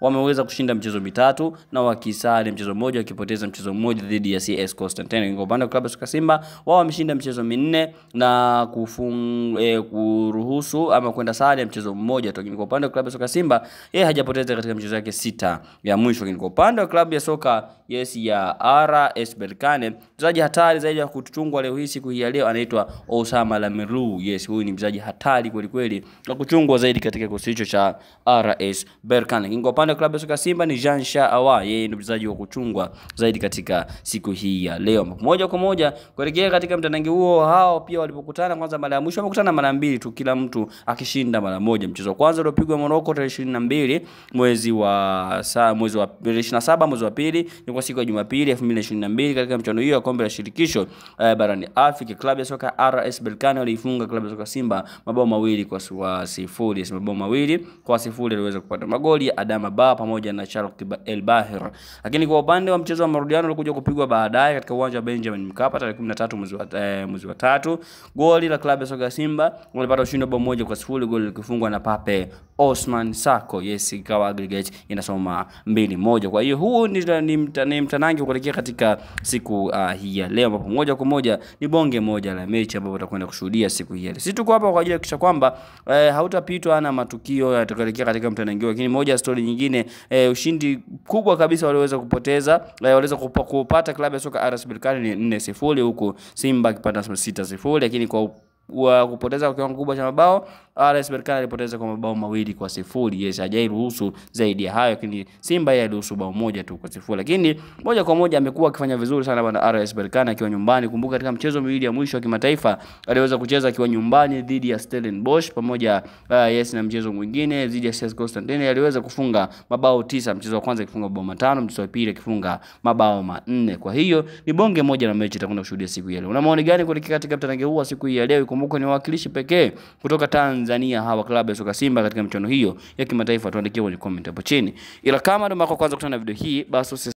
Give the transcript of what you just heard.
wameweza kushinda mchezo mitatu na wakisare mchezo mmoja, wakipoteza mchezo mmoja dhidi ya CS Constantine. Kwa upande wa klabu ya soka Simba, wao wameshinda mchezo minne na kuruhusu ama kwenda sare ya mchezo mmoja tu. Kwa upande wa klabu ya soka Simba, yeye hajapoteza katika mchezo yake 6 ya mwisho. Kwa upande wa klabu ya soka ya RS Berkane, mchezaji hatari zaidi ya kuchungwa leo hii siku hii ya leo anaitwa Osama Lamiru. Huyu ni mchezaji hatari kweli kweli na kuchungwa zaidi katika kikosi hicho cha RS Berkane. Kwa upande wa klabu ya soka Simba ni Jean Shawa, yeye ni mchezaji wa kuchungwa zaidi katika siku hii ya leo. Moja kwa moja kuelekea katika mtanange huo, hao pia walipokutana kwanza mara ya mwisho wamekutana mara mbili tu, kila mtu akishinda mara moja. Mchezo wa kwanza uliopigwa Morocco tarehe 22 mwezi wa 27 mwezi wa pili, ni kwa siku ya Jumapili 2022 katika mchezo hiyo ya kombe la shirikisho barani Afrika. Klabu ya soka RS Berkane waliifunga klabu ya soka Simba mabao mawili kwa sifuri. Mabao mawili kwa sifuri aliweza kupata magoli ya Adama Ba pamoja na Charles El Bahir. Lakini kwa upande wa mchezo wa marudiano ulikuja kupigwa baadaye katika uwanja wa Benjamin Mkapa tarehe 13 mwezi wa 3, goli la klabu ya soka Simba walipata ushindi bao moja kwa sifuri, goli likifungwa na Pape Osman Sako. Ikawa aggregate inasoma 2-1. Kwa hiyo huu ni mtanange kuelekea katika siku hii ya leo, ambapo moja kwa moja ni bonge moja la mechi ambapo tutakwenda kushuhudia siku hii. Sisi tuko hapa kwa ajili ya kuhakikisha kwamba hautapitwa na matukio yatakayoelekea katika mtanange. Lakini moja story nyingine, ushindi kubwa kabisa waliweza kupoteza, waliweza kupata klabu ya soka RS Berkane ni 4-0, huku Simba kipata 6-0. Lakini kwa kupoteza kwa kiwango kubwa cha mabao, RS Berkane alipoteza kwa mabao mawili kwa sifuri. Hajairuhusu zaidi ya hayo, lakini Simba yeye aliruhusu bao moja tu kwa sifuri. Lakini moja kwa moja amekuwa akifanya vizuri sana bwana RS Berkane akiwa nyumbani. Kumbuka katika mchezo miwili ya mwisho wa kimataifa aliweza kucheza akiwa nyumbani dhidi ya Stellenbosch pamoja na mchezo mwingine dhidi ya CS Constantine aliweza kufunga mabao 9. Mchezo wa kwanza akifunga mabao 5, mchezo wa pili akifunga mabao 4. Kwa hiyo ni bonge moja na mechi itakwenda kushuhudia siku ya leo. Una maoni gani kuelekea katika mtanange huu wa siku hii ya leo? Kumbuka ni wawakilishi pekee kutoka Tanzania hawa klabu ya soka Simba katika mchezo hiyo ya kimataifa. Tuandikie kwenye comment hapo chini. Ila kama ndio mara kwanza kutana na video hii, basi